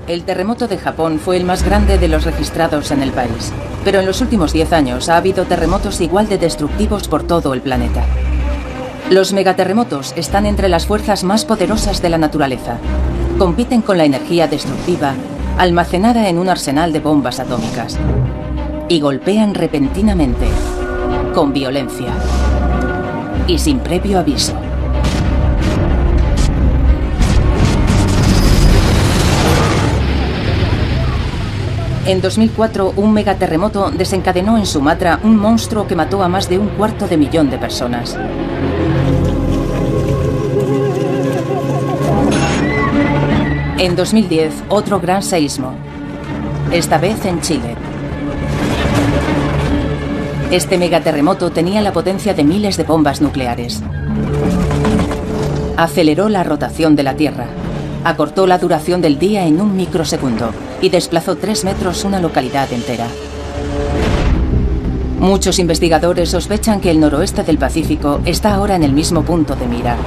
El terremoto de Japón fue el más grande de los registrados en el país. Pero en los últimos 10 años ha habido terremotos igual de destructivos por todo el planeta. Los megaterremotos están entre las fuerzas más poderosas de la naturaleza. Compiten con la energía destructiva almacenada en un arsenal de bombas atómicas. Y golpean repentinamente, con violencia y sin previo aviso. En 2004, un megaterremoto desencadenó en Sumatra un monstruo que mató a más de 250.000 de personas. En 2010, otro gran seísmo, esta vez en Chile. Este megaterremoto tenía la potencia de miles de bombas nucleares. Aceleró la rotación de la Tierra, acortó la duración del día en un microsegundo y desplazó 3 metros una localidad entera. Muchos investigadores sospechan que el noroeste del Pacífico está ahora en el mismo punto de mira.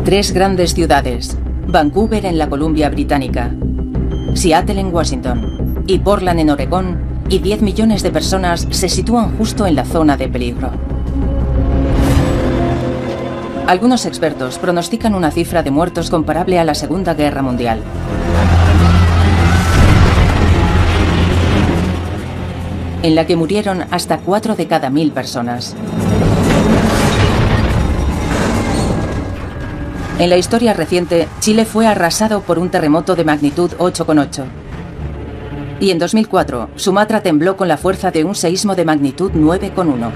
3 grandes ciudades, Vancouver en la Columbia Británica, Seattle en Washington y Portland en Oregón, y 10 millones de personas se sitúan justo en la zona de peligro. Algunos expertos pronostican una cifra de muertos comparable a la Segunda Guerra Mundial. En la que murieron hasta 4 de cada 1000 personas. En la historia reciente, Chile fue arrasado por un terremoto de magnitud 8,8. Y en 2004, Sumatra tembló con la fuerza de un seísmo de magnitud 9,1.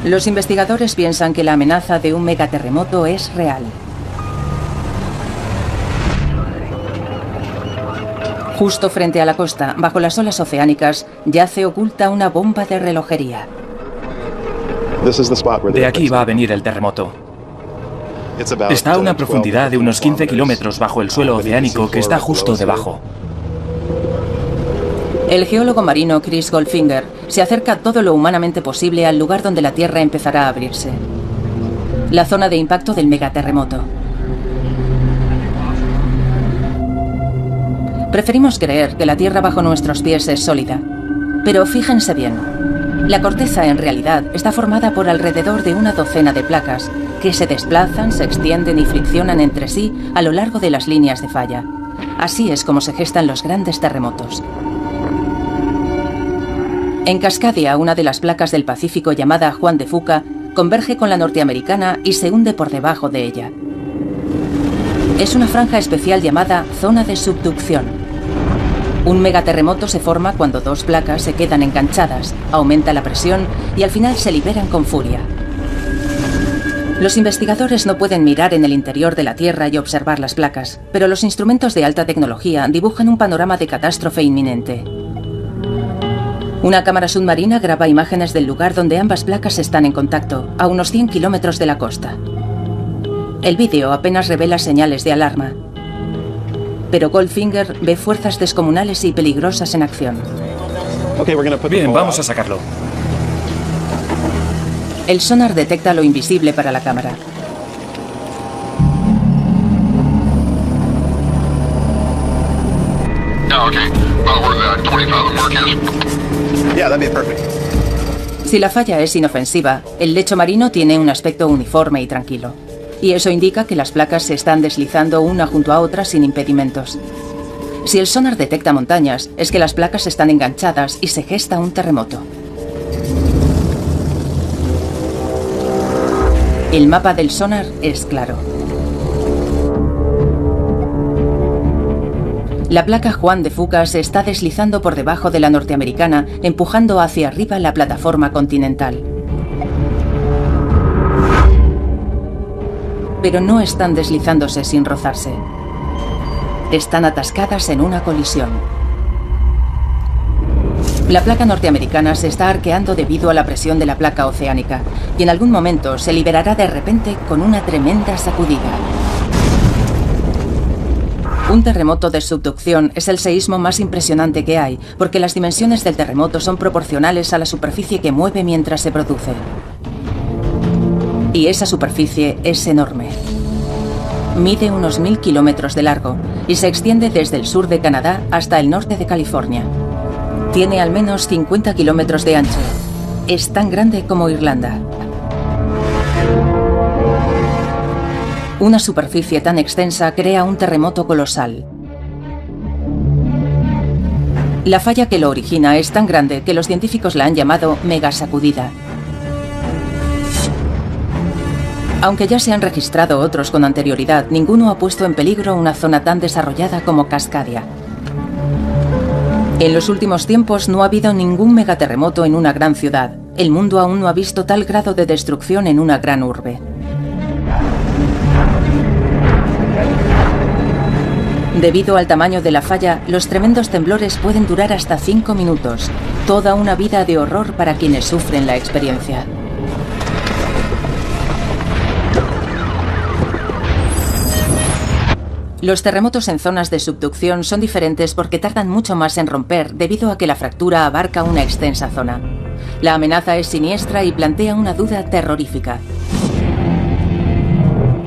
Los investigadores piensan que la amenaza de un megaterremoto es real. Justo frente a la costa, bajo las olas oceánicas, yace oculta una bomba de relojería. De aquí va a venir el terremoto. Está a una profundidad de unos 15 kilómetros bajo el suelo oceánico que está justo debajo. El geólogo marino Chris Goldfinger se acerca todo lo humanamente posible al lugar donde la Tierra empezará a abrirse. La zona de impacto del megaterremoto. Preferimos creer que la Tierra bajo nuestros pies es sólida. Pero fíjense bien. La corteza en realidad está formada por alrededor de una docena de placas que se desplazan, se extienden y friccionan entre sí a lo largo de las líneas de falla. Así es como se gestan los grandes terremotos. En Cascadia, una de las placas del Pacífico llamada Juan de Fuca converge con la norteamericana y se hunde por debajo de ella. Es una franja especial llamada zona de subducción. Un megaterremoto se forma cuando 2 placas se quedan enganchadas, aumenta la presión y al final se liberan con furia. Los investigadores no pueden mirar en el interior de la Tierra y observar las placas, pero los instrumentos de alta tecnología dibujan un panorama de catástrofe inminente. Una cámara submarina graba imágenes del lugar donde ambas placas están en contacto, a unos 100 kilómetros de la costa. El vídeo apenas revela señales de alarma. Pero Goldfinger ve fuerzas descomunales y peligrosas en acción. Bien, vamos a sacarlo. El sonar detecta lo invisible para la cámara. Si la falla es inofensiva, el lecho marino tiene un aspecto uniforme y tranquilo. Y eso indica que las placas se están deslizando una junto a otra sin impedimentos. Si el sonar detecta montañas, es que las placas están enganchadas y se gesta un terremoto. El mapa del sonar es claro. La placa Juan de Fuca se está deslizando por debajo de la norteamericana, empujando hacia arriba la plataforma continental. Pero no están deslizándose sin rozarse. Están atascadas en una colisión. La placa norteamericana se está arqueando debido a la presión de la placa oceánica y en algún momento se liberará de repente con una tremenda sacudida. Un terremoto de subducción es el seísmo más impresionante que hay, porque las dimensiones del terremoto son proporcionales a la superficie que mueve mientras se produce. Y esa superficie es enorme. Mide unos 1000 kilómetros de largo y se extiende desde el sur de Canadá hasta el norte de California. Tiene al menos 50 kilómetros de ancho. Es tan grande como Irlanda. Una superficie tan extensa crea un terremoto colosal. La falla que lo origina es tan grande que los científicos la han llamado megasacudida. Aunque ya se han registrado otros con anterioridad, ninguno ha puesto en peligro una zona tan desarrollada como Cascadia. En los últimos tiempos no ha habido ningún megaterremoto en una gran ciudad. El mundo aún no ha visto tal grado de destrucción en una gran urbe. Debido al tamaño de la falla, los tremendos temblores pueden durar hasta 5 minutos. Toda una vida de horror para quienes sufren la experiencia. Los terremotos en zonas de subducción son diferentes porque tardan mucho más en romper debido a que la fractura abarca una extensa zona. La amenaza es siniestra y plantea una duda terrorífica.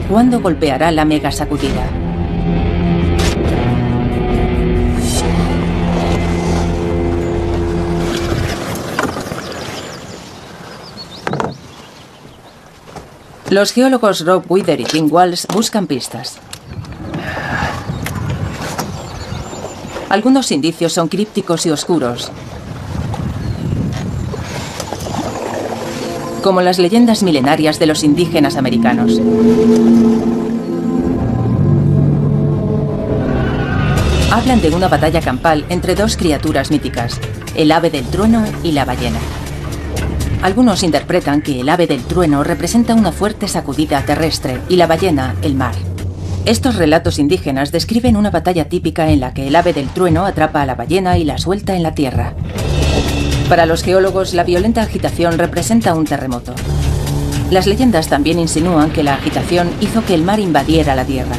¿Cuándo golpeará la megasacudida? Los geólogos Rob Wither y Tim Walsh buscan pistas. Algunos indicios son crípticos y oscuros, como las leyendas milenarias de los indígenas americanos. Hablan de una batalla campal entre dos criaturas míticas, el ave del trueno y la ballena. Algunos interpretan que el ave del trueno representa una fuerte sacudida terrestre y la ballena, el mar. Estos relatos indígenas describen una batalla típica en la que el ave del trueno atrapa a la ballena y la suelta en la tierra. Para los geólogos, la violenta agitación representa un terremoto. Las leyendas también insinúan que la agitación hizo que el mar invadiera la tierra.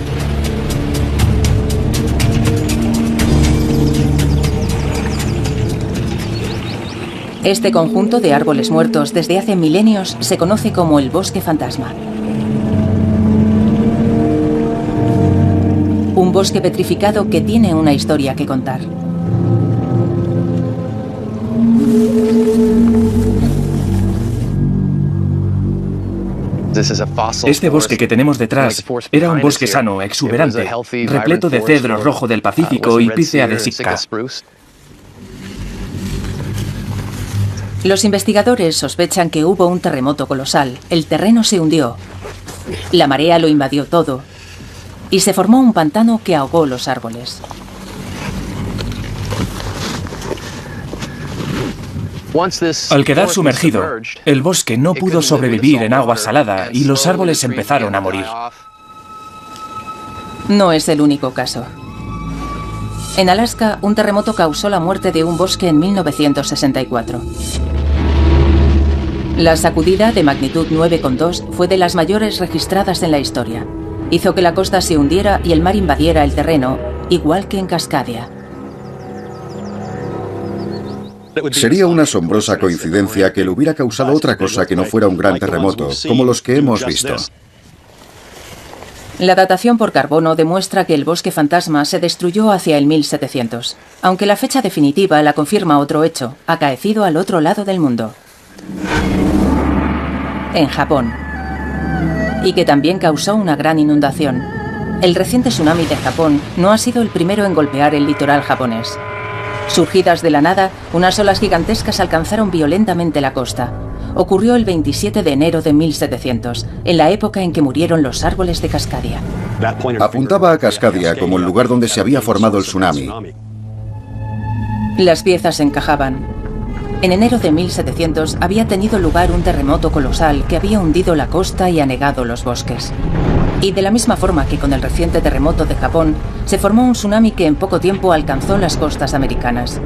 Este conjunto de árboles muertos desde hace milenios se conoce como el bosque fantasma. Un bosque petrificado que tiene una historia que contar. Este bosque que tenemos detrás era un bosque sano, exuberante, repleto de cedro rojo del Pacífico y pícea de Sitka. Los investigadores sospechan que hubo un terremoto colosal. El terreno se hundió. La marea lo invadió todo. Y se formó un pantano que ahogó los árboles. Al quedar sumergido, el bosque no pudo sobrevivir en agua salada y los árboles empezaron a morir. No es el único caso. En Alaska, un terremoto causó la muerte de un bosque en 1964. La sacudida de magnitud 9,2 fue de las mayores registradas en la historia. Hizo que la costa se hundiera y el mar invadiera el terreno, igual que en Cascadia. Sería una asombrosa coincidencia que le hubiera causado otra cosa que no fuera un gran terremoto, como los que hemos visto. La datación por carbono demuestra que el bosque fantasma se destruyó hacia el 1700, aunque la fecha definitiva la confirma otro hecho, acaecido al otro lado del mundo. En Japón. Y que también causó una gran inundación. El reciente tsunami de Japón no ha sido el primero en golpear el litoral japonés. Surgidas de la nada, unas olas gigantescas alcanzaron violentamente la costa. Ocurrió el 27 de enero de 1700, en la época en que murieron los árboles de Cascadia. Apuntaba a Cascadia como el lugar donde se había formado el tsunami. Las piezas encajaban. En enero de 1700 había tenido lugar un terremoto colosal que había hundido la costa y anegado los bosques. Y de la misma forma que con el reciente terremoto de Japón, se formó un tsunami que en poco tiempo alcanzó las costas americanas.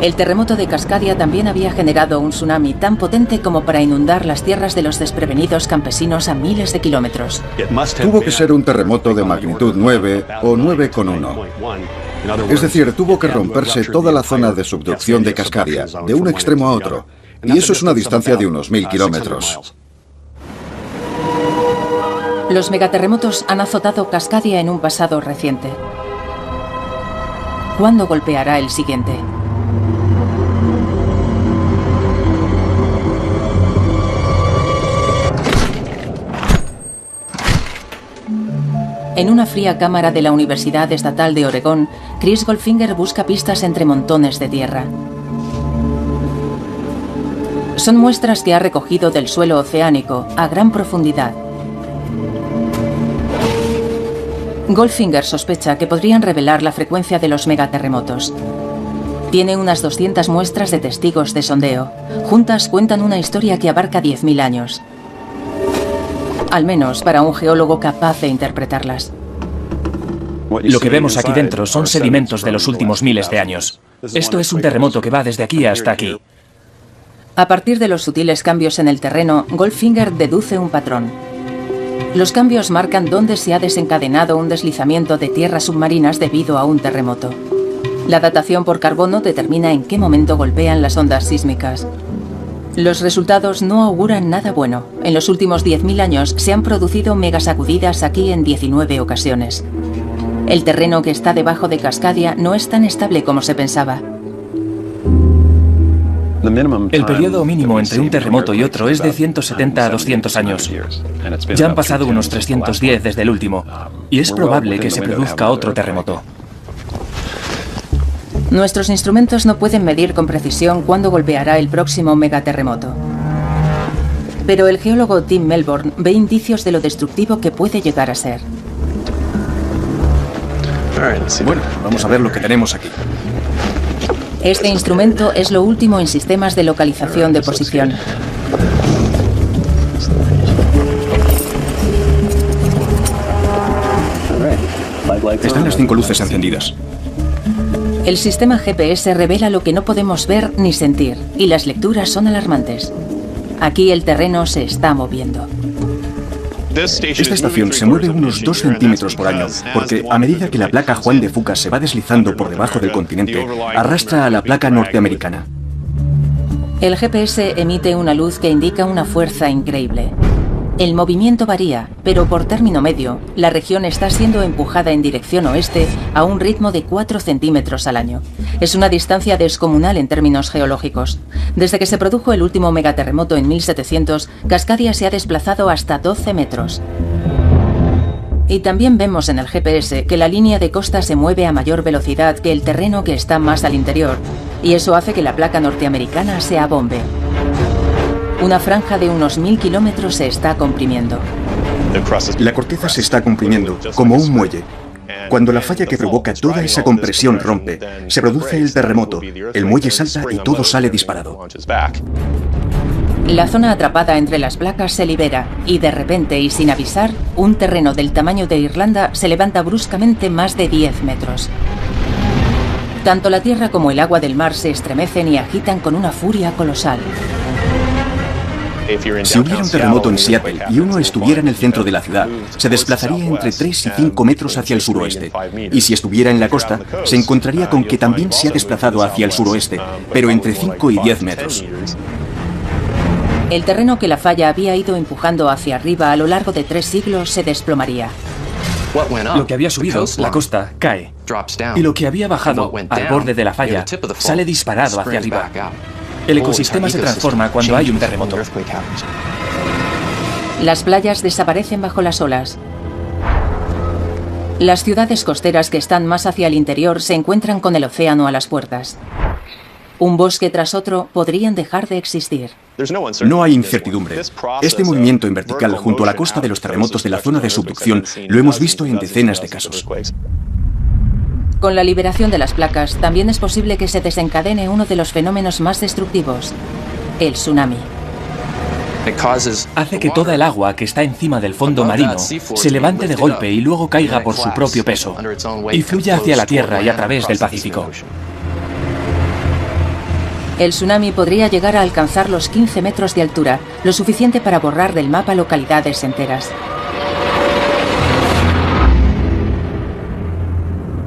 El terremoto de Cascadia también había generado un tsunami tan potente como para inundar las tierras de los desprevenidos campesinos a miles de kilómetros. Tuvo que ser un terremoto de magnitud 9 o 9,1. Es decir, tuvo que romperse toda la zona de subducción de Cascadia, de un extremo a otro. Y eso es una distancia de unos 1000 kilómetros. Los megaterremotos han azotado Cascadia en un pasado reciente. ¿Cuándo golpeará el siguiente? En una fría cámara de la Universidad Estatal de Oregón, Chris Goldfinger busca pistas entre montones de tierra. Son muestras que ha recogido del suelo oceánico a gran profundidad. Goldfinger sospecha que podrían revelar la frecuencia de los megaterremotos. Tiene unas 200 muestras de testigos de sondeo. Juntas cuentan una historia que abarca 10.000 años. Al menos para un geólogo capaz de interpretarlas. Lo que vemos aquí dentro son sedimentos de los últimos miles de años. Esto es un terremoto que va desde aquí hasta aquí. A partir de los sutiles cambios en el terreno, Goldfinger deduce un patrón. Los cambios marcan dónde se ha desencadenado un deslizamiento de tierras submarinas debido a un terremoto. La datación por carbono determina en qué momento golpean las ondas sísmicas. Los resultados no auguran nada bueno. En los últimos 10.000 años se han producido megasacudidas aquí en 19 ocasiones. El terreno que está debajo de Cascadia no es tan estable como se pensaba. El periodo mínimo entre un terremoto y otro es de 170 a 200 años. Ya han pasado unos 310 desde el último, y es probable que se produzca otro terremoto. Nuestros instrumentos no pueden medir con precisión cuándo golpeará el próximo megaterremoto. Pero el geólogo Tim Melbourne ve indicios de lo destructivo que puede llegar a ser. Bueno, vamos a ver lo que tenemos aquí. Este instrumento es lo último en sistemas de localización de posición. Están las 5 luces encendidas. El sistema GPS revela lo que no podemos ver ni sentir, y las lecturas son alarmantes. Aquí el terreno se está moviendo. Esta estación se mueve unos 2 centímetros por año, porque a medida que la placa Juan de Fuca se va deslizando por debajo del continente, arrastra a la placa norteamericana. El GPS emite una luz que indica una fuerza increíble. El movimiento varía, pero por término medio, la región está siendo empujada en dirección oeste a un ritmo de 4 centímetros al año. Es una distancia descomunal en términos geológicos. Desde que se produjo el último megaterremoto en 1700, Cascadia se ha desplazado hasta 12 metros. Y también vemos en el GPS que la línea de costa se mueve a mayor velocidad que el terreno que está más al interior, y eso hace que la placa norteamericana se abombe. Una franja de unos 1000 kilómetros se está comprimiendo. La corteza se está comprimiendo, como un muelle. Cuando la falla que provoca toda esa compresión rompe, se produce el terremoto, el muelle salta y todo sale disparado. La zona atrapada entre las placas se libera y de repente y sin avisar, un terreno del tamaño de Irlanda se levanta bruscamente más de 10 metros. Tanto la tierra como el agua del mar se estremecen y agitan con una furia colosal. Si hubiera un terremoto en Seattle y uno estuviera en el centro de la ciudad, se desplazaría entre 3 y 5 metros hacia el suroeste. Y si estuviera en la costa, se encontraría con que también se ha desplazado hacia el suroeste, pero entre 5 y 10 metros. El terreno que la falla había ido empujando hacia arriba a lo largo de 3 siglos se desplomaría. Lo que había subido, la costa, cae. Y lo que había bajado, al borde de la falla, sale disparado hacia arriba. El ecosistema se transforma cuando hay un terremoto. Las playas desaparecen bajo las olas. Las ciudades costeras que están más hacia el interior se encuentran con el océano a las puertas. Un bosque tras otro podrían dejar de existir. No hay incertidumbre. Este movimiento en vertical junto a la costa de los terremotos de la zona de subducción lo hemos visto en decenas de casos. Con la liberación de las placas, también es posible que se desencadene uno de los fenómenos más destructivos, el tsunami. Hace que toda el agua que está encima del fondo marino se levante de golpe y luego caiga por su propio peso y fluya hacia la tierra y a través del Pacífico. El tsunami podría llegar a alcanzar los 15 metros de altura, lo suficiente para borrar del mapa localidades enteras.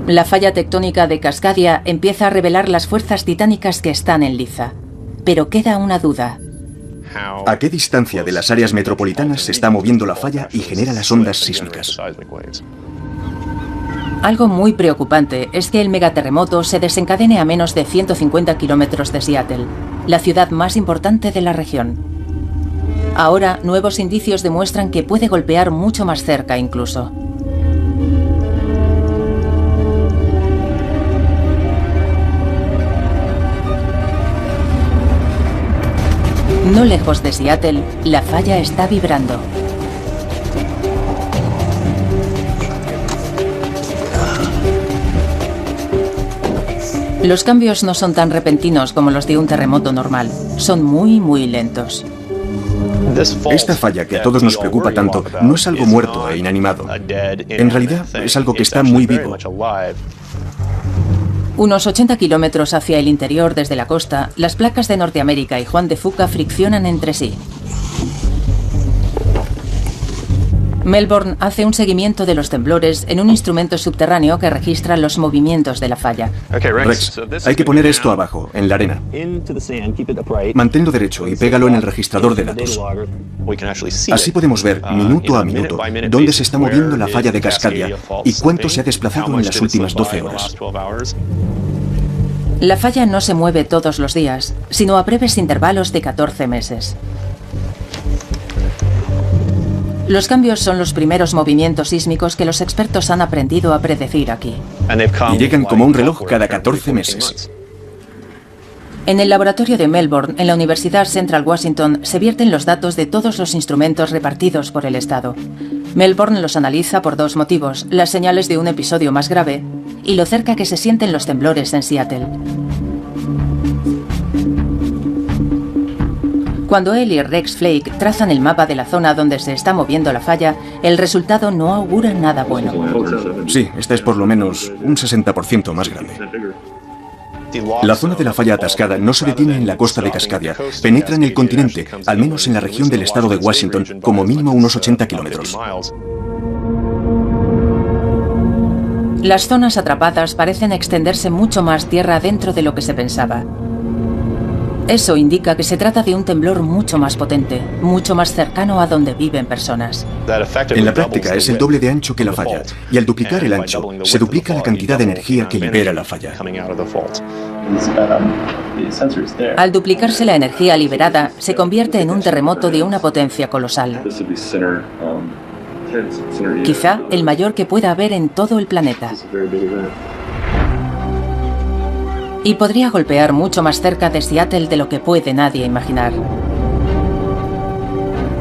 La falla tectónica de Cascadia empieza a revelar las fuerzas titánicas que están en Liza. Pero queda una duda. ¿A qué distancia de las áreas metropolitanas se está moviendo la falla y genera las ondas sísmicas? Algo muy preocupante es que el megaterremoto se desencadene a menos de 150 kilómetros de Seattle, la ciudad más importante de la región. Ahora, nuevos indicios demuestran que puede golpear mucho más cerca incluso. No lejos de Seattle, la falla está vibrando. Los cambios no son tan repentinos como los de un terremoto normal. Son muy lentos. Esta falla que a todos nos preocupa tanto no es algo muerto e inanimado. En realidad es algo que está muy vivo. Unos 80 kilómetros hacia el interior desde la costa, las placas de Norteamérica y Juan de Fuca friccionan entre sí. Melbourne hace un seguimiento de los temblores en un instrumento subterráneo que registra los movimientos de la falla. Rex, hay que poner esto abajo, en la arena. Manténlo derecho y pégalo en el registrador de datos. Así podemos ver, minuto a minuto, dónde se está moviendo la falla de Cascadia y cuánto se ha desplazado en las últimas 12 horas. La falla no se mueve todos los días, sino a breves intervalos de 14 meses. Los cambios son los primeros movimientos sísmicos que los expertos han aprendido a predecir aquí. Y llegan como un reloj cada 14 meses. En el laboratorio de Melbourne, en la Universidad Central Washington, se vierten los datos de todos los instrumentos repartidos por el estado. Melbourne los analiza por dos motivos: las señales de un episodio más grave y lo cerca que se sienten los temblores en Seattle. Cuando él y Rex Flake trazan el mapa de la zona donde se está moviendo la falla, el resultado no augura nada bueno. Sí, esta es por lo menos un 60% más grande. La zona de la falla atascada no se detiene en la costa de Cascadia, penetra en el continente, al menos en la región del estado de Washington, como mínimo unos 80 kilómetros. Las zonas atrapadas parecen extenderse mucho más tierra adentro de lo que se pensaba. Eso indica que se trata de un temblor mucho más potente, mucho más cercano a donde viven personas. En la práctica es el doble de ancho que la falla, y al duplicar el ancho, se duplica la cantidad de energía que libera la falla. Al duplicarse la energía liberada, se convierte en un terremoto de una potencia colosal. Quizá el mayor que pueda haber en todo el planeta. Y podría golpear mucho más cerca de Seattle de lo que puede nadie imaginar.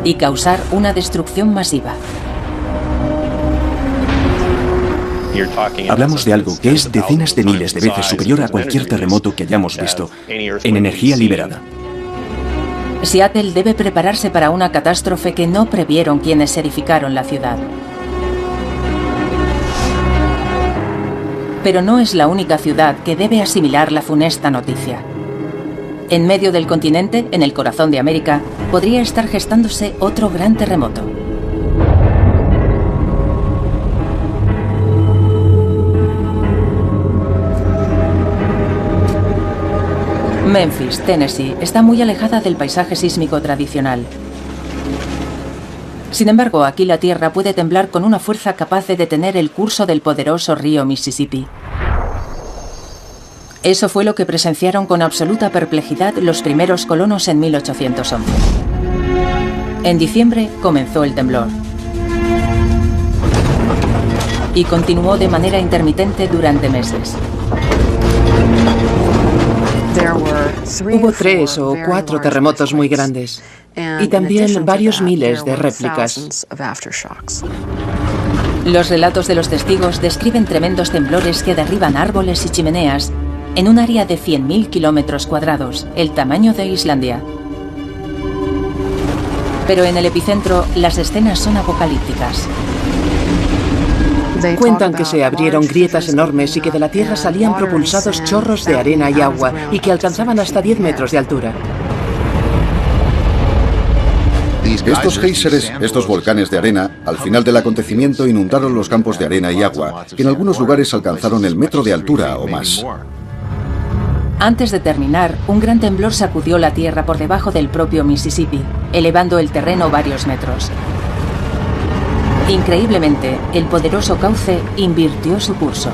Y causar una destrucción masiva. Hablamos de algo que es decenas de miles de veces superior a cualquier terremoto que hayamos visto en energía liberada. Seattle debe prepararse para una catástrofe que no previeron quienes edificaron la ciudad. Pero no es la única ciudad que debe asimilar la funesta noticia. En medio del continente, en el corazón de América, podría estar gestándose otro gran terremoto. Memphis, Tennessee, está muy alejada del paisaje sísmico tradicional. Sin embargo, aquí la tierra puede temblar con una fuerza capaz de detener el curso del poderoso río Mississippi. Eso fue lo que presenciaron con absoluta perplejidad los primeros colonos en 1811. En diciembre comenzó el temblor. Y continuó de manera intermitente durante meses. Hubo 3 o 4 terremotos muy grandes y también varios miles de réplicas. Los relatos de los testigos describen tremendos temblores que derriban árboles y chimeneas en un área de 100.000 kilómetros cuadrados, el tamaño de Islandia. Pero en el epicentro, las escenas son apocalípticas. Cuentan que se abrieron grietas enormes y que de la tierra salían propulsados chorros de arena y agua y que alcanzaban hasta 10 metros de altura. Estos géiseres, estos volcanes de arena, al final del acontecimiento inundaron los campos de arena y agua, que en algunos lugares alcanzaron el metro de altura o más. Antes de terminar, un gran temblor sacudió la tierra por debajo del propio Mississippi, elevando el terreno varios metros. Increíblemente, el poderoso cauce invirtió su curso.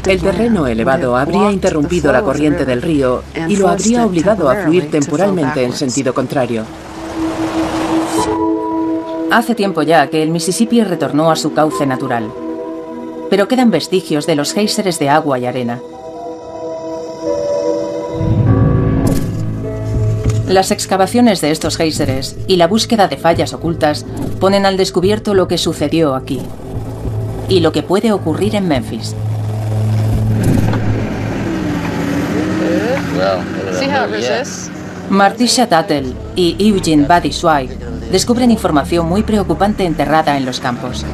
El terreno elevado habría interrumpido la corriente del río y lo habría obligado a fluir temporalmente en sentido contrario. Hace tiempo ya que el Mississippi retornó a su cauce natural, pero quedan vestigios de los géiseres de agua y arena. Las excavaciones de estos géiseres y la búsqueda de fallas ocultas ponen al descubierto lo que sucedió aquí y lo que puede ocurrir en Memphis. Martisha Tuttle y Eugene Buddy Zweig descubren información muy preocupante enterrada en los campos.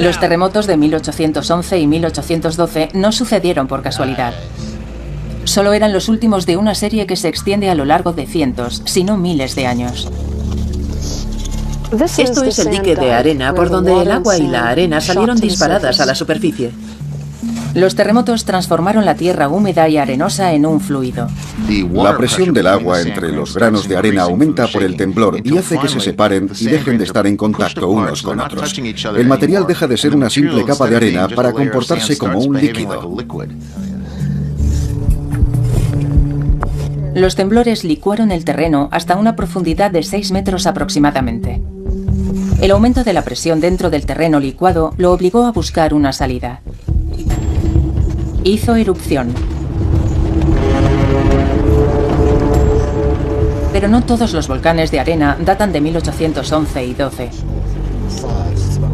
Los terremotos de 1811 y 1812 no sucedieron por casualidad. Solo eran los últimos de una serie que se extiende a lo largo de cientos, si no miles de años. Esto es el dique de arena por donde el agua y la arena salieron disparadas a la superficie. Los terremotos transformaron la tierra húmeda y arenosa en un fluido. La presión del agua entre los granos de arena aumenta por el temblor y hace que se separen y dejen de estar en contacto unos con otros. El material deja de ser una simple capa de arena para comportarse como un líquido. Los temblores licuaron el terreno hasta una profundidad de 6 metros aproximadamente. El aumento de la presión dentro del terreno licuado lo obligó a buscar una salida. Hizo erupción. Pero no todos los volcanes de arena datan de 1811 y 12.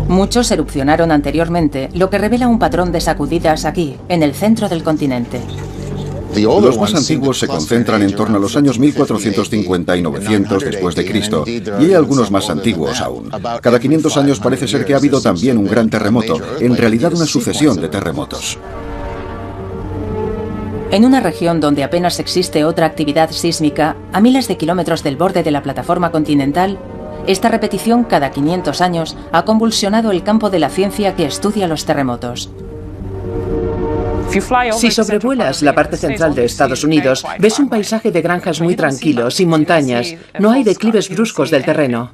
Muchos erupcionaron anteriormente, lo que revela un patrón de sacudidas aquí, en el centro del continente. Los más antiguos se concentran en torno a los años 1450 y 900 después de Cristo, y hay algunos más antiguos aún. Cada 500 años parece ser que ha habido también un gran terremoto, en realidad una sucesión de terremotos. En una región donde apenas existe otra actividad sísmica, a miles de kilómetros del borde de la plataforma continental, esta repetición cada 500 años ha convulsionado el campo de la ciencia que estudia los terremotos. Si sobrevuelas la parte central de Estados Unidos, ves un paisaje de granjas muy tranquilo, sin montañas. No hay declives bruscos del terreno.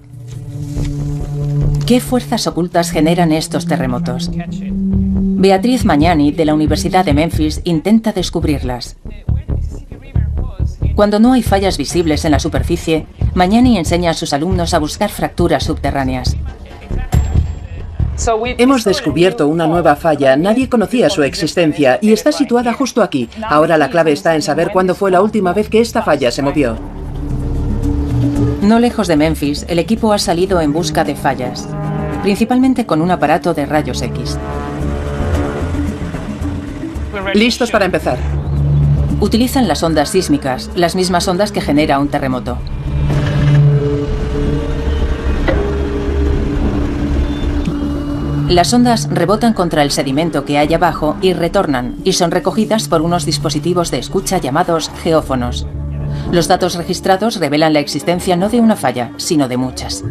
¿Qué fuerzas ocultas generan estos terremotos? Beatriz Magnani, de la Universidad de Memphis, intenta descubrirlas. Cuando no hay fallas visibles en la superficie, Magnani enseña a sus alumnos a buscar fracturas subterráneas. Hemos descubierto una nueva falla, nadie conocía su existencia y está situada justo aquí. Ahora la clave está en saber cuándo fue la última vez que esta falla se movió. No lejos de Memphis, el equipo ha salido en busca de fallas, principalmente con un aparato de rayos X. Listos para empezar. Utilizan las ondas sísmicas, las mismas ondas que genera un terremoto. Las ondas rebotan contra el sedimento que hay abajo y retornan, y son recogidas por unos dispositivos de escucha llamados geófonos. Los datos registrados revelan la existencia no de una falla, sino de muchas.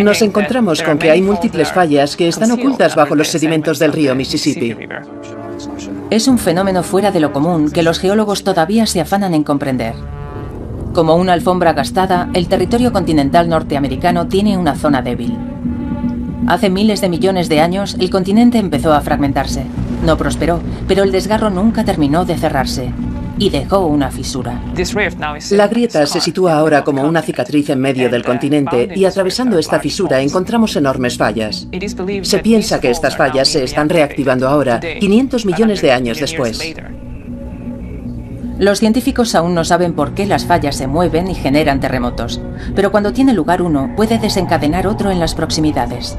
Nos encontramos con que hay múltiples fallas que están ocultas bajo los sedimentos del río Mississippi. Es un fenómeno fuera de lo común que los geólogos todavía se afanan en comprender. Como una alfombra gastada, el territorio continental norteamericano tiene una zona débil. Hace miles de millones de años, el continente empezó a fragmentarse. No prosperó, pero el desgarro nunca terminó de cerrarse y dejó una fisura. La grieta se sitúa ahora como una cicatriz en medio del continente y atravesando esta fisura encontramos enormes fallas. Se piensa que estas fallas se están reactivando ahora, 500 millones de años después. Los científicos aún no saben por qué las fallas se mueven y generan terremotos, pero cuando tiene lugar uno, puede desencadenar otro en las proximidades.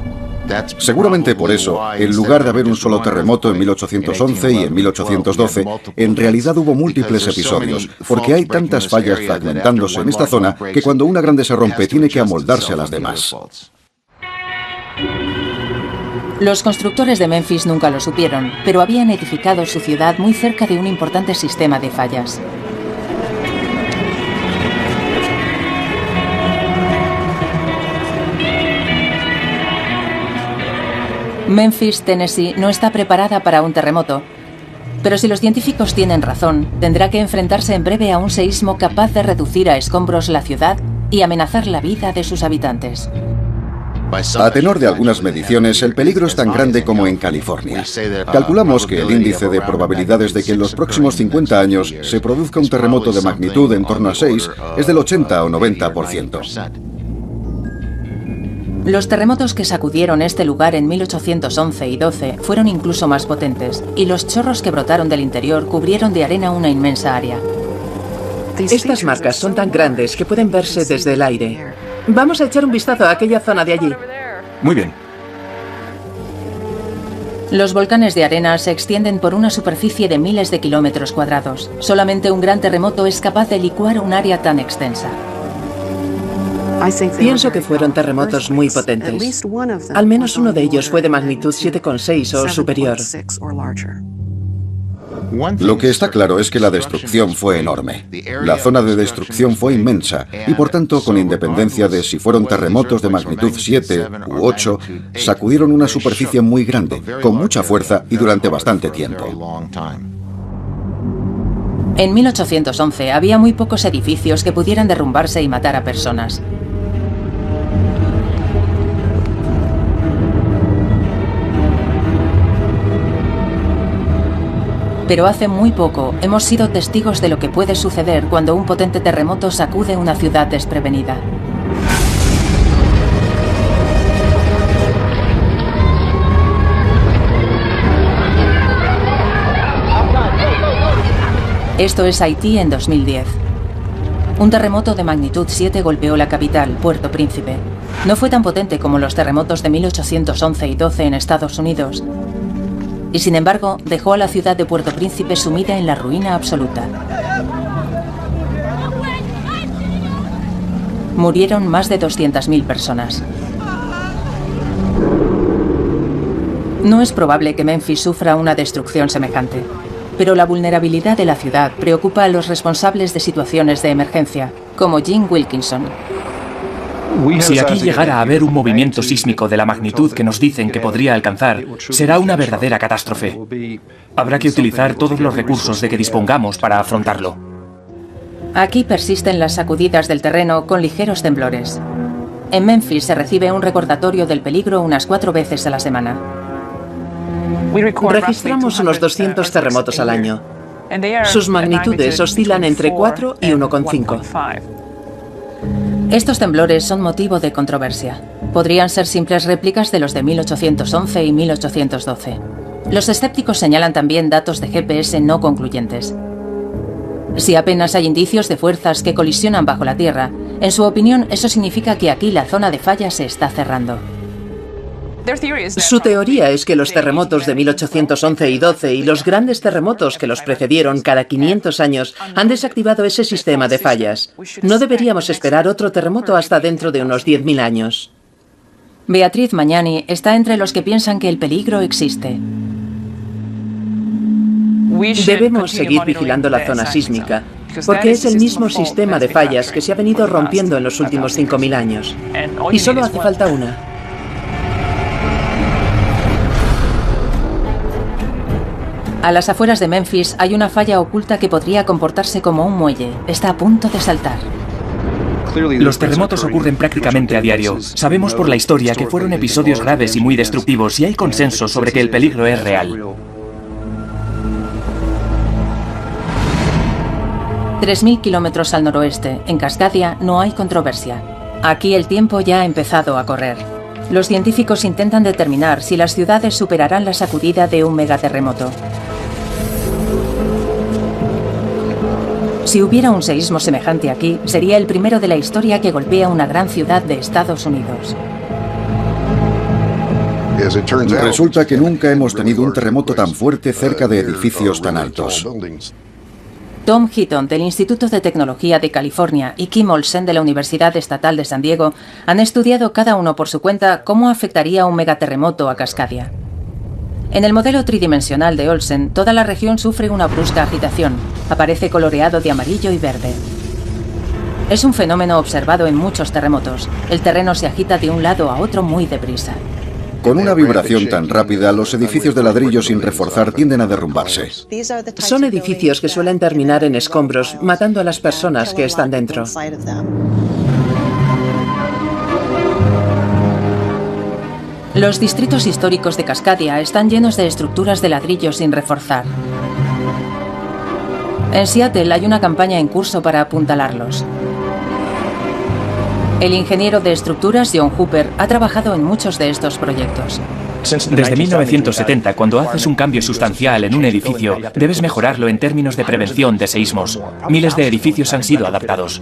Seguramente por eso, en lugar de haber un solo terremoto en 1811 y en 1812, en realidad hubo múltiples episodios, porque hay tantas fallas fragmentándose en esta zona que cuando una grande se rompe tiene que amoldarse a las demás. Los constructores de Memphis nunca lo supieron, pero habían edificado su ciudad muy cerca de un importante sistema de fallas. Memphis, Tennessee, no está preparada para un terremoto, pero si los científicos tienen razón, tendrá que enfrentarse en breve a un seísmo capaz de reducir a escombros la ciudad y amenazar la vida de sus habitantes. A tenor de algunas mediciones, el peligro es tan grande como en California. Calculamos que el índice de probabilidades de que en los próximos 50 años se produzca un terremoto de magnitud en torno a 6 es del 80 o 90%. Los terremotos que sacudieron este lugar en 1811 y 12 fueron incluso más potentes, y los chorros que brotaron del interior cubrieron de arena una inmensa área. Estas marcas son tan grandes que pueden verse desde el aire. Vamos a echar un vistazo a aquella zona de allí. Muy bien. Los volcanes de arena se extienden por una superficie de miles de kilómetros cuadrados. Solamente un gran terremoto es capaz de licuar un área tan extensa. Pienso que fueron terremotos muy potentes. Al menos uno de ellos fue de magnitud 7,6 o superior. Lo que está claro es que la destrucción fue enorme. La zona de destrucción fue inmensa y, por tanto, con independencia de si fueron terremotos de magnitud 7 u 8, sacudieron una superficie muy grande, con mucha fuerza y durante bastante tiempo. En 1811 había muy pocos edificios que pudieran derrumbarse y matar a personas. Pero hace muy poco hemos sido testigos de lo que puede suceder cuando un potente terremoto sacude una ciudad desprevenida. Esto es Haití en 2010. Un terremoto de magnitud 7 golpeó la capital, Puerto Príncipe. No fue tan potente como los terremotos de 1811 y 12 en Estados Unidos, y sin embargo dejó a la ciudad de Puerto Príncipe sumida en la ruina absoluta. Murieron más de 200.000 personas. No es probable que Memphis sufra una destrucción semejante, pero la vulnerabilidad de la ciudad preocupa a los responsables de situaciones de emergencia, como Jim Wilkinson. Si aquí llegara a haber un movimiento sísmico de la magnitud que nos dicen que podría alcanzar, será una verdadera catástrofe. Habrá que utilizar todos los recursos de que dispongamos para afrontarlo. Aquí persisten las sacudidas del terreno con ligeros temblores. En Memphis se recibe un recordatorio del peligro unas 4 veces a la semana. Registramos unos 200 terremotos al año. Sus magnitudes oscilan entre 4 y 1,5. Estos temblores son motivo de controversia. Podrían ser simples réplicas de los de 1811 y 1812. Los escépticos señalan también datos de GPS no concluyentes. Si apenas hay indicios de fuerzas que colisionan bajo la Tierra, en su opinión eso significa que aquí la zona de falla se está cerrando. Su teoría es que los terremotos de 1811 y 12 y los grandes terremotos que los precedieron cada 500 años han desactivado ese sistema de fallas. No deberíamos esperar otro terremoto hasta dentro de unos 10.000 años. Beatriz Magnani está entre los que piensan que el peligro existe. Debemos seguir vigilando la zona sísmica, porque es el mismo sistema de fallas que se ha venido rompiendo en los últimos 5.000 años. Y solo hace falta una. A las afueras de Memphis hay una falla oculta que podría comportarse como un muelle. Está a punto de saltar. Los terremotos ocurren prácticamente a diario. Sabemos por la historia que fueron episodios graves y muy destructivos y hay consenso sobre que el peligro es real. 3.000 kilómetros al noroeste, en Cascadia, no hay controversia. Aquí el tiempo ya ha empezado a correr. Los científicos intentan determinar si las ciudades superarán la sacudida de un megaterremoto. Si hubiera un seísmo semejante aquí, sería el primero de la historia que golpea una gran ciudad de Estados Unidos. Resulta que nunca hemos tenido un terremoto tan fuerte cerca de edificios tan altos. Tom Heaton, del Instituto de Tecnología de California, y Kim Olsen, de la Universidad Estatal de San Diego, han estudiado cada uno por su cuenta cómo afectaría un megaterremoto a Cascadia. En el modelo tridimensional de Olsen, toda la región sufre una brusca agitación. Aparece coloreado de amarillo y verde. Es un fenómeno observado en muchos terremotos. El terreno se agita de un lado a otro muy deprisa. Con una vibración tan rápida, los edificios de ladrillo sin reforzar tienden a derrumbarse. Son edificios que suelen terminar en escombros, matando a las personas que están dentro. Los distritos históricos de Cascadia están llenos de estructuras de ladrillo sin reforzar. En Seattle hay una campaña en curso para apuntalarlos. El ingeniero de estructuras John Hooper ha trabajado en muchos de estos proyectos. Desde 1970, cuando haces un cambio sustancial en un edificio, debes mejorarlo en términos de prevención de seísmos. Miles de edificios han sido adaptados.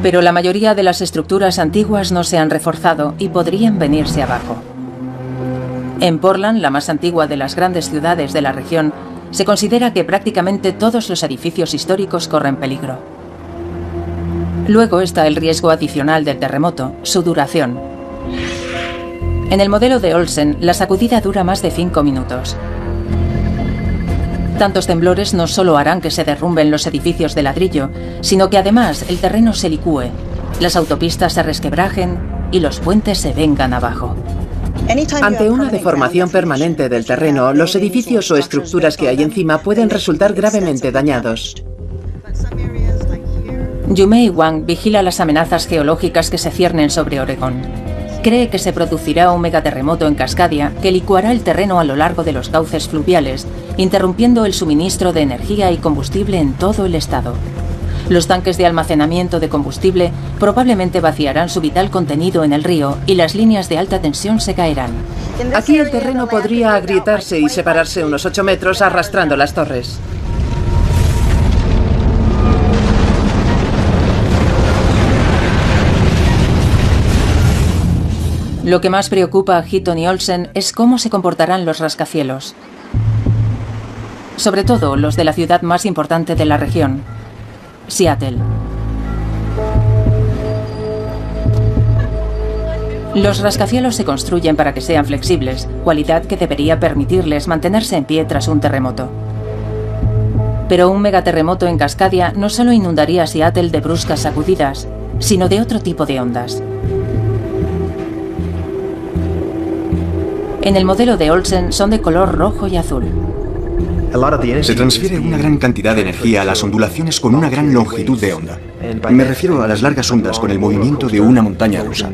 Pero la mayoría de las estructuras antiguas no se han reforzado y podrían venirse abajo. En Portland, la más antigua de las grandes ciudades de la región, se considera que prácticamente todos los edificios históricos corren peligro. Luego está el riesgo adicional del terremoto, su duración. En el modelo de Olsen, la sacudida dura más de 5 minutos. Tantos temblores no solo harán que se derrumben los edificios de ladrillo, sino que además el terreno se licúe, las autopistas se resquebrajen y los puentes se vengan abajo. Ante una deformación permanente del terreno, los edificios o estructuras que hay encima pueden resultar gravemente dañados. Yumei Wang vigila las amenazas geológicas que se ciernen sobre Oregón. Cree que se producirá un megaterremoto en Cascadia que licuará el terreno a lo largo de los cauces fluviales, interrumpiendo el suministro de energía y combustible en todo el estado. Los tanques de almacenamiento de combustible probablemente vaciarán su vital contenido en el río y las líneas de alta tensión se caerán. Aquí el terreno podría agrietarse y separarse unos 8 metros arrastrando las torres. Lo que más preocupa a Heaton y Olsen es cómo se comportarán los rascacielos. Sobre todo los de la ciudad más importante de la región, Seattle. Los rascacielos se construyen para que sean flexibles, cualidad que debería permitirles mantenerse en pie tras un terremoto. Pero un megaterremoto en Cascadia no solo inundaría Seattle de bruscas sacudidas, sino de otro tipo de ondas. En el modelo de Olsen son de color rojo y azul. Se transfiere una gran cantidad de energía a las ondulaciones con una gran longitud de onda. Me refiero a las largas ondas con el movimiento de una montaña rusa.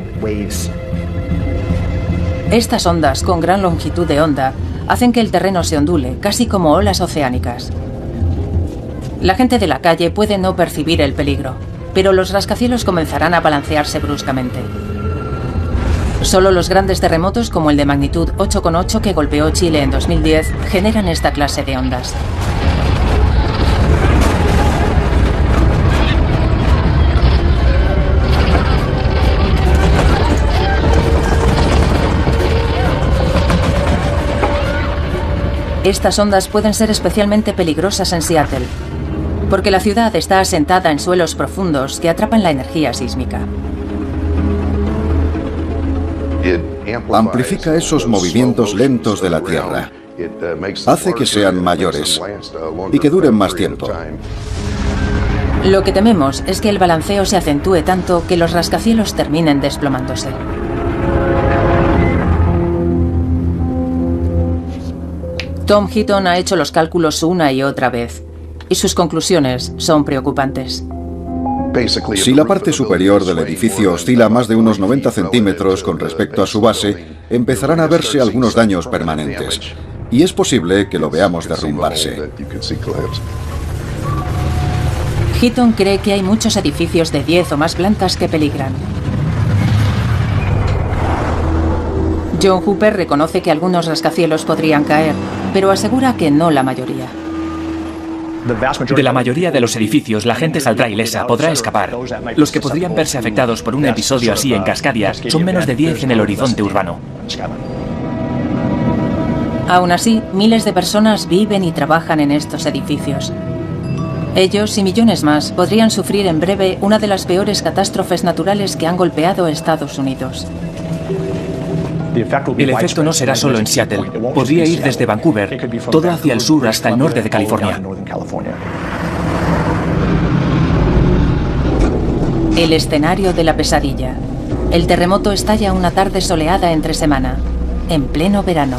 Estas ondas con gran longitud de onda hacen que el terreno se ondule, casi como olas oceánicas. La gente de la calle puede no percibir el peligro, pero los rascacielos comenzarán a balancearse bruscamente. Solo los grandes terremotos como el de magnitud 8,8 que golpeó Chile en 2010 generan esta clase de ondas. Estas ondas pueden ser especialmente peligrosas en Seattle, porque la ciudad está asentada en suelos profundos que atrapan la energía sísmica. Amplifica esos movimientos lentos de la Tierra. Hace que sean mayores y que duren más tiempo. Lo que tememos es que el balanceo se acentúe tanto que los rascacielos terminen desplomándose. Tom Heaton ha hecho los cálculos una y otra vez, y sus conclusiones son preocupantes. Si la parte superior del edificio oscila más de unos 90 centímetros con respecto a su base, empezarán a verse algunos daños permanentes. Y es posible que lo veamos derrumbarse. Heaton cree que hay muchos edificios de 10 o más plantas que peligran. John Hooper reconoce que algunos rascacielos podrían caer, pero asegura que no la mayoría. De la mayoría de los edificios, la gente saldrá ilesa, podrá escapar. Los que podrían verse afectados por un episodio así en Cascadia son menos de 10 en el horizonte urbano. Aún así, miles de personas viven y trabajan en estos edificios. Ellos y millones más podrían sufrir en breve una de las peores catástrofes naturales que han golpeado a Estados Unidos. El efecto no será solo en Seattle. Podría ir desde Vancouver, todo hacia el sur hasta el norte de California. El escenario de la pesadilla. El terremoto estalla una tarde soleada entre semana, en pleno verano.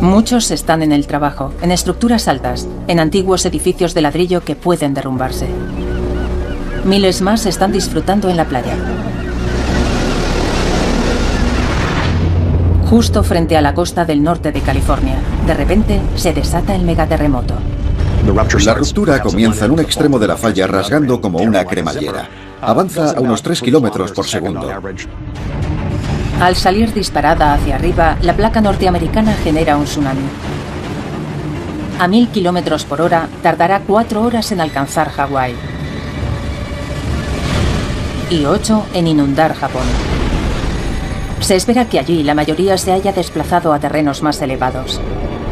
Muchos están en el trabajo, en estructuras altas, en antiguos edificios de ladrillo que pueden derrumbarse. Miles más están disfrutando en la playa. Justo frente a la costa del norte de California, de repente se desata el megaterremoto. La ruptura comienza en un extremo de la falla rasgando como una cremallera. Avanza a unos 3 kilómetros por segundo. Al salir disparada hacia arriba, la placa norteamericana genera un tsunami. A 1000 kilómetros por hora, tardará 4 horas en alcanzar Hawái. Y 8 en inundar Japón. Se espera que allí la mayoría se haya desplazado a terrenos más elevados.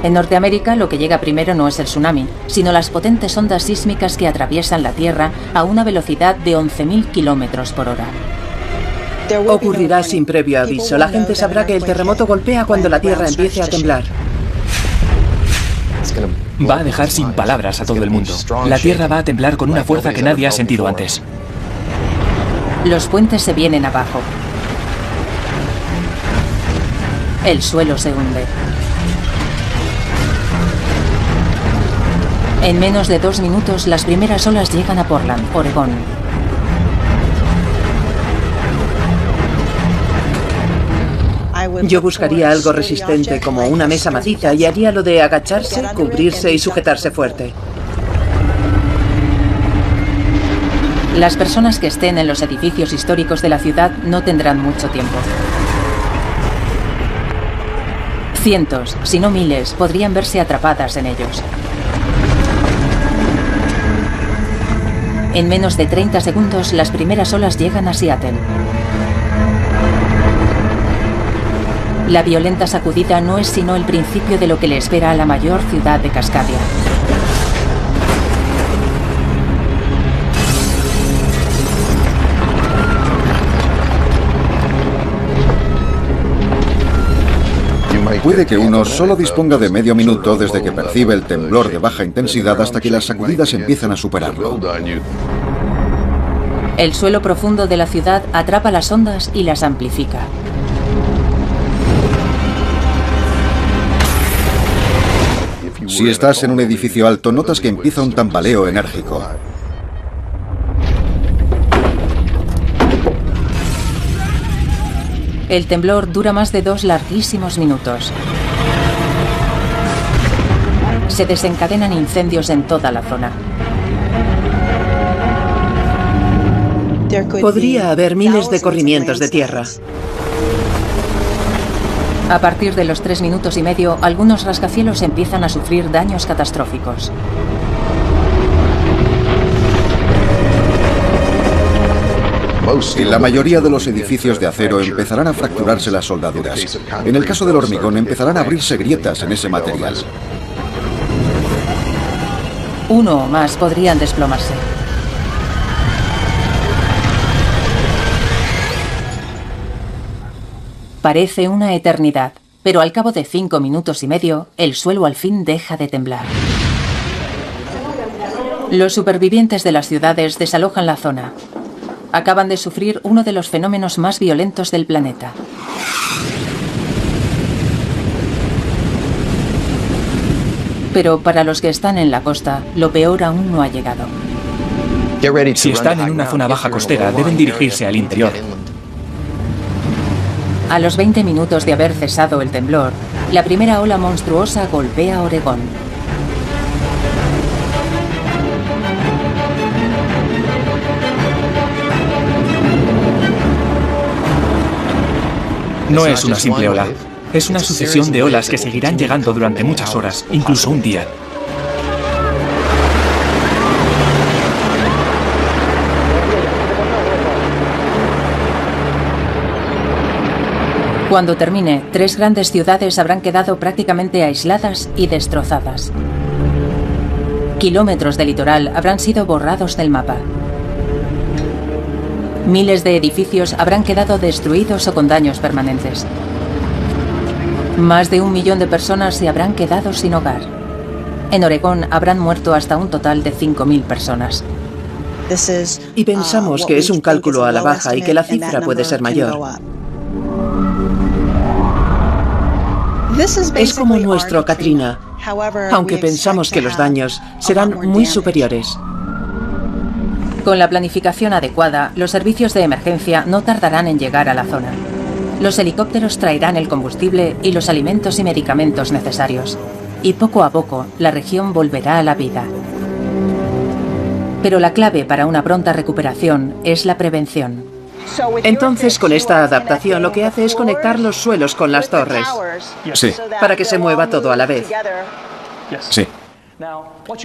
En Norteamérica lo que llega primero no es el tsunami, sino las potentes ondas sísmicas que atraviesan la Tierra a una velocidad de 11.000 kilómetros por hora. Ocurrirá sin previo aviso. La gente sabrá que el terremoto golpea cuando la Tierra empiece a temblar. Va a dejar sin palabras a todo el mundo. La Tierra va a temblar con una fuerza que nadie ha sentido antes. Los puentes se vienen abajo. El suelo se hunde. En menos de 2 minutos, las primeras olas llegan a Portland, Oregón. Yo buscaría algo resistente como una mesa maciza y haría lo de agacharse, cubrirse y sujetarse fuerte. Las personas que estén en los edificios históricos de la ciudad no tendrán mucho tiempo. Cientos, si no miles, podrían verse atrapadas en ellos. En menos de 30 segundos, las primeras olas llegan a Seattle. La violenta sacudida no es sino el principio de lo que le espera a la mayor ciudad de Cascadia. Puede que uno solo disponga de medio minuto desde que percibe el temblor de baja intensidad hasta que las sacudidas empiezan a superarlo. El suelo profundo de la ciudad atrapa las ondas y las amplifica. Si estás en un edificio alto, notas que empieza un tambaleo enérgico. El temblor dura más de 2 larguísimos minutos. Se desencadenan incendios en toda la zona. Podría haber miles de corrimientos de tierra. A partir de los 3 minutos y medio, algunos rascacielos empiezan a sufrir daños catastróficos. Y la mayoría de los edificios de acero empezarán a fracturarse las soldaduras. En el caso del hormigón, empezarán a abrirse grietas en ese material. 1 o más podrían desplomarse. Parece una eternidad, pero al cabo de 5 minutos y medio, el suelo al fin deja de temblar. Los supervivientes de las ciudades desalojan la zona. Acaban de sufrir uno de los fenómenos más violentos del planeta. Pero para los que están en la costa, lo peor aún no ha llegado. Si están en una zona baja costera, deben dirigirse al interior. A los 20 minutos de haber cesado el temblor, la primera ola monstruosa golpea Oregón. No es una simple ola. Es una sucesión de olas que seguirán llegando durante muchas horas, incluso un día. Cuando termine, 3 grandes ciudades habrán quedado prácticamente aisladas y destrozadas. Kilómetros de litoral habrán sido borrados del mapa. Miles de edificios habrán quedado destruidos o con daños permanentes. Más de 1 millón de personas se habrán quedado sin hogar. En Oregón habrán muerto hasta un total de 5.000 personas. Y pensamos que es un cálculo a la baja y que la cifra puede ser mayor. Es como nuestro Katrina, aunque pensamos que los daños serán muy superiores. Con la planificación adecuada, los servicios de emergencia no tardarán en llegar a la zona. Los helicópteros traerán el combustible y los alimentos y medicamentos necesarios. Y poco a poco, la región volverá a la vida. Pero la clave para una pronta recuperación es la prevención. Entonces, con esta adaptación, lo que hace es conectar los suelos con las torres. Sí. Para que se mueva todo a la vez. Sí.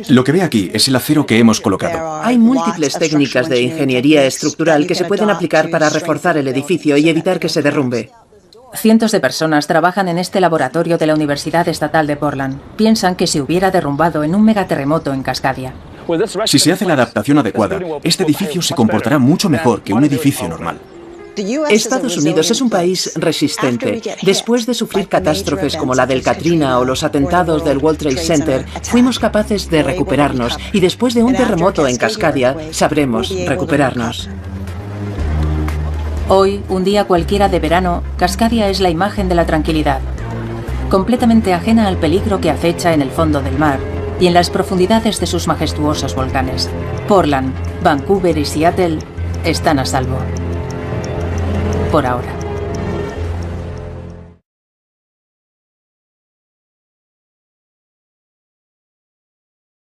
Lo que ve aquí es el acero que hemos colocado. Hay múltiples técnicas de ingeniería estructural que se pueden aplicar para reforzar el edificio y evitar que se derrumbe. Cientos de personas trabajan en este laboratorio de la Universidad Estatal de Portland. Piensan que se hubiera derrumbado en un megaterremoto en Cascadia. Si se hace la adaptación adecuada, este edificio se comportará mucho mejor que un edificio normal. Estados Unidos es un país resistente. Después de sufrir catástrofes como la del Katrina o los atentados del World Trade Center, fuimos capaces de recuperarnos y después de un terremoto en Cascadia, sabremos recuperarnos. Hoy, un día cualquiera de verano, Cascadia es la imagen de la tranquilidad, completamente ajena al peligro que acecha en el fondo del mar y en las profundidades de sus majestuosos volcanes. Portland, Vancouver y Seattle están a salvo. Por ahora.